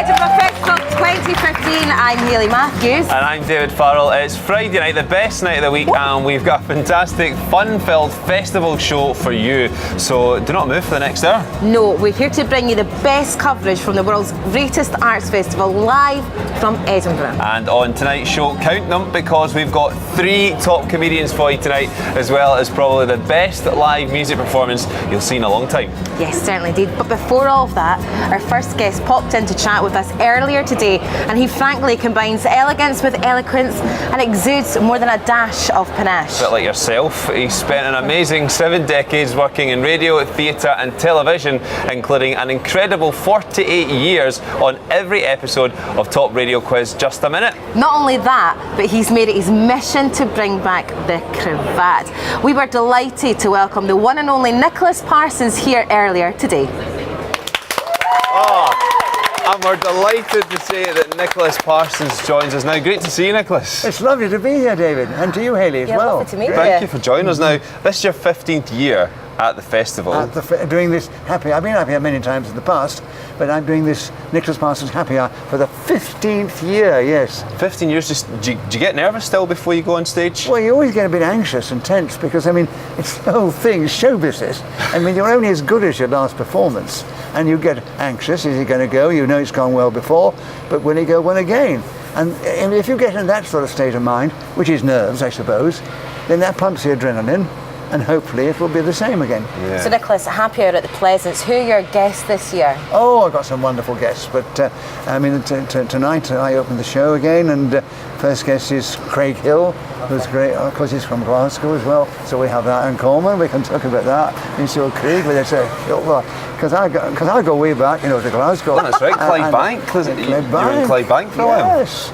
Edinburgh Festival 2015. I'm Hayley Matthews. And I'm David Farrell. It's Friday night, the best night of the week, and we've got a fantastic, fun-filled festival show for you. So do not move for the next hour. No, we're here to bring you the best coverage from the world's greatest arts festival, live from Edinburgh. And on tonight's show, count them, because we've got 3 top comedians for you tonight, as well as probably the best live music performance you'll see in a long time. Yes, certainly indeed. But before all of that, our first guest popped in to chat with us earlier today, and he frankly combines elegance with eloquence and exudes more than a dash of panache. A bit like yourself, he spent an amazing 7 decades working in radio, theatre and television, including an incredible 48 years on every episode of Top Radio Quiz Just a Minute. Not only that, but he's made it his mission to bring back the cravat. We were delighted to welcome the one and only Nicholas Parsons here earlier today. And we're delighted to say that Nicholas Parsons joins us now. Great to see you, Nicholas. It's lovely to be here, David, and to you, Hayley, as well. Lovely to meet you. Thank you for joining us. Now, this is your 15th year at the festival. Doing this happy, I've been up here many times in the past, but I'm doing this Nicholas Parsons Happy Hour for the 15th year, yes. 15 years, do you get nervous still before you go on stage? Well, you always get a bit anxious and tense because, I mean, it's the whole thing, show business. I mean, you're only as good as your last performance, and you get anxious. Is he going to go? You know it's gone well before, but will he go well again? And if you get in that sort of state of mind, which is nerves, I suppose, then that pumps the adrenaline, and hopefully it will be the same again. Yeah. So Nicholas, Happy Hour at the Pleasance, who are your guests this year? Oh, I've got some wonderful guests, but I mean, tonight I open the show again, and first guest is Craig Hill, who's great, of course he's from Glasgow as well, so we have that in common. We can talk about that. And so Craig, because I go way back, you know, to Glasgow. That's right, Clydebank. You were in Clydebank for a while. Yes,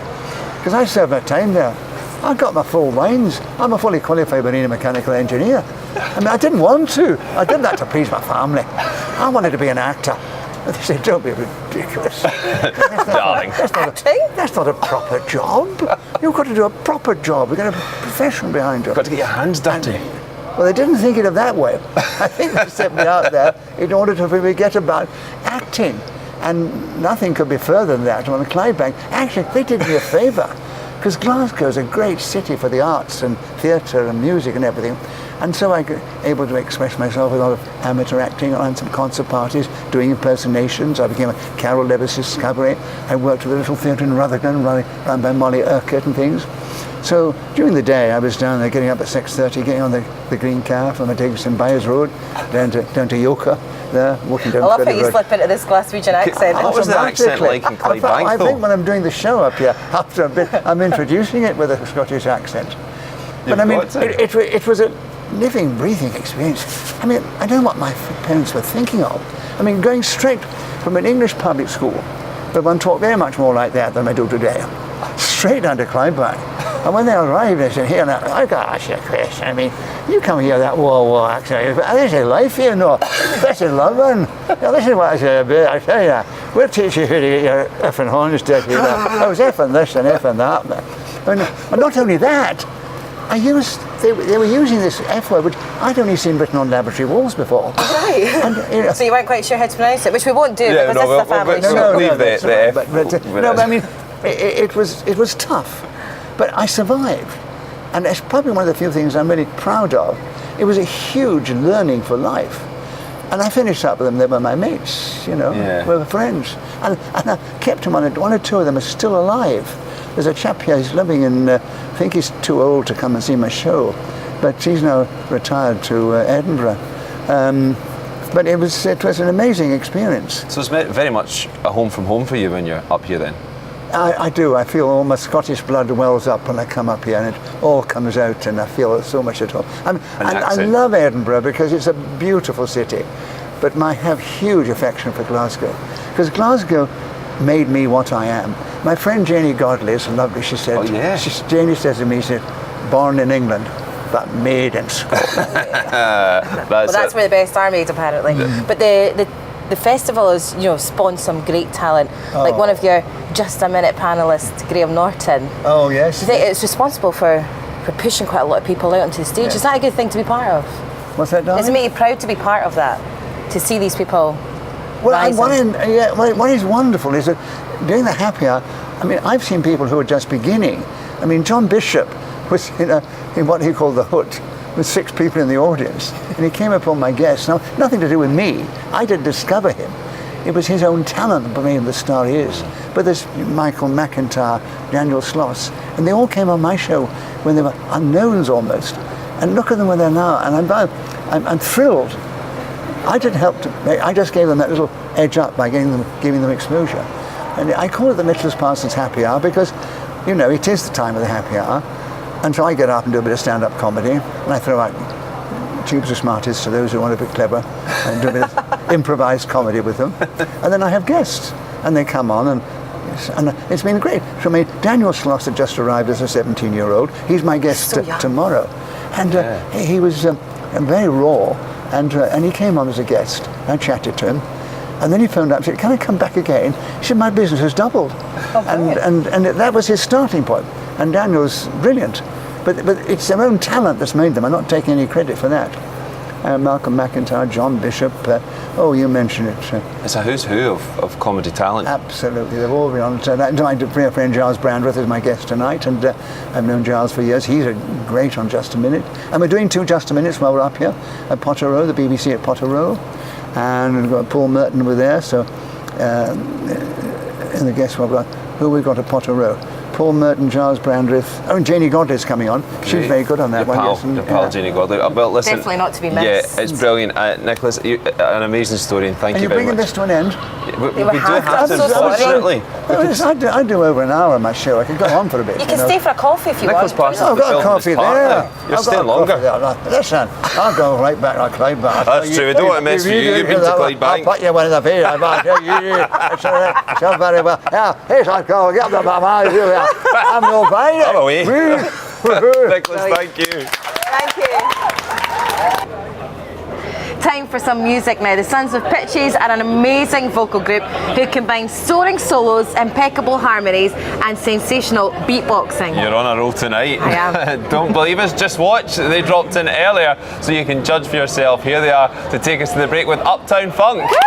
because I served my time there. I got my full lines. I'm a fully qualified marine and mechanical engineer. I mean, I didn't want to. I did that to please my family. I wanted to be an actor. But they said, don't be ridiculous. Darling. That's not a proper job. You've got to do a proper job. You've got a profession behind you. You've got to get your hands dirty. Well, they didn't think it that way. I think they set me out there in order to forget about acting. And nothing could be further than that on the Clydebank. Actually, they did me a favour. Because Glasgow is a great city for the arts and theatre and music and everything. And so I got able to express myself with a lot of amateur acting on some concert parties, doing impersonations. I became a Carol Levis's cabaret. I worked with a little theatre in Rutherglen run by Molly Urquhart and things. So during the day I was down there getting up at 6:30, getting on the green car from the St Byers Road down to Yoka. There, walking down. I love how you slip into this Glaswegian accent. What was the accent like in Clydebank? I think when I'm doing the show up here, after a bit, I'm introducing it with a Scottish accent. But I mean, it was a living, breathing experience. I mean, I don't know what my parents were thinking of. I mean, going straight from an English public school, but one talked very much more like that than I do today, straight down to Clydebank. And when they arrived, they said, here, now, I got to ask you a question. I mean, you come here, that whoa accent, this is life here, no. This is London. Now, this is what I say about it. I tell you, we'll teach you how to get your effing horns dirty. I was effing this and effing that. And not only that, they were using this F word, which I'd only seen written on laboratory walls before. Right. And, you know, so you weren't quite sure how to pronounce it, which we won't do because this is a family show. But I mean, it was tough. But I survived, and it's probably one of the few things I'm really proud of. It was a huge learning for life, and I finished up with them. They were my mates, you know, we were friends, and I kept them on. One or two of them are still alive. There's a chap here, he's living in, I think he's too old to come and see my show, but he's now retired to Edinburgh. But it was an amazing experience. So it's very much a home from home for you when you're up here then? I do. I feel all my Scottish blood wells up when I come up here, and it all comes out, and I feel so much at home. I love Edinburgh because it's a beautiful city, but I have huge affection for Glasgow, because Glasgow made me what I am. My friend Janie Godley is lovely. She said, Janie says to me, she said, born in England, but made in Scotland. That's where the best are made, apparently. But the festival has, you know, spawned some great talent. Like one of your Just a Minute panellists, Graham Norton. Oh yes. Do you think it's responsible for pushing quite a lot of people out onto the stage? Is that a good thing to be part of? What's that, darling? Does it make you proud to be part of that? To see these people Well, what is wonderful is that doing the happy hour, I mean, I've seen people who are just beginning. I mean, John Bishop was in what he called the Hood, with 6 people in the audience, and he came upon my guests. Now, nothing to do with me. I didn't discover him. It was his own talent that made him the star he is. But there's Michael McIntyre, Daniel Sloss, and they all came on my show when they were unknowns almost. And look at them where they're now, and I'm thrilled. I didn't help to. I just gave them that little edge up by giving them exposure. And I call it the Nicholas Parsons Happy Hour because, you know, it is the time of the happy hour. And so I get up and do a bit of stand-up comedy, and I throw out tubes of Smarties to those who want to be clever, and do a bit of improvised comedy with them. And then I have guests, and they come on, and it's been great. So, I mean, Daniel Sloss had just arrived as a 17-year-old. He's my guest tomorrow. And he was very raw, and he came on as a guest. I chatted to him. And then he phoned up and said, "Can I come back again?" He said, "My business has doubled." And that was his starting point. And Daniel's brilliant. But it's their own talent that's made them. I'm not taking any credit for that. Malcolm McIntyre, John Bishop, you mentioned it. It's a who's who of comedy talent. Absolutely, they've all been on. My dear friend Giles Brandreth is my guest tonight, and I've known Giles for years. He's great on Just a Minute. And we're doing 2 Just a Minutes while we're up here at Potter Row, the BBC at Potter Row. And we've got Paul Merton over there, so in the guest who we've got at Potter Row. Paul Merton, Giles Brandreth. Oh, and Janie Godley's coming on. She's very good on that one. Your pal Janie Godley. Well, listen, definitely not to be missed. Yeah, it's brilliant. Nicholas, an amazing story, and thank you very much. You're bringing this to an end? We do have to, unfortunately. I do over an hour on my show. I could go on for a bit. You can stay for a coffee if you Nicholas want. Parsons, I've got a coffee there. You're staying longer. Listen, I'll go right back to Clydebank. That's true. We don't want to mess with you. You've been to Clydebank. I'll put you one in the face. So very well. Yeah, here's our call. Get the I'm no fine. I'm away. Nicholas, thank you. Thank you. Time for some music now. The Sons of Pitches are an amazing vocal group who combine soaring solos, impeccable harmonies and sensational beatboxing. You're on a roll tonight. I am. Don't believe us? Just watch. They dropped in earlier so you can judge for yourself. Here they are to take us to the break with Uptown Funk. Woo!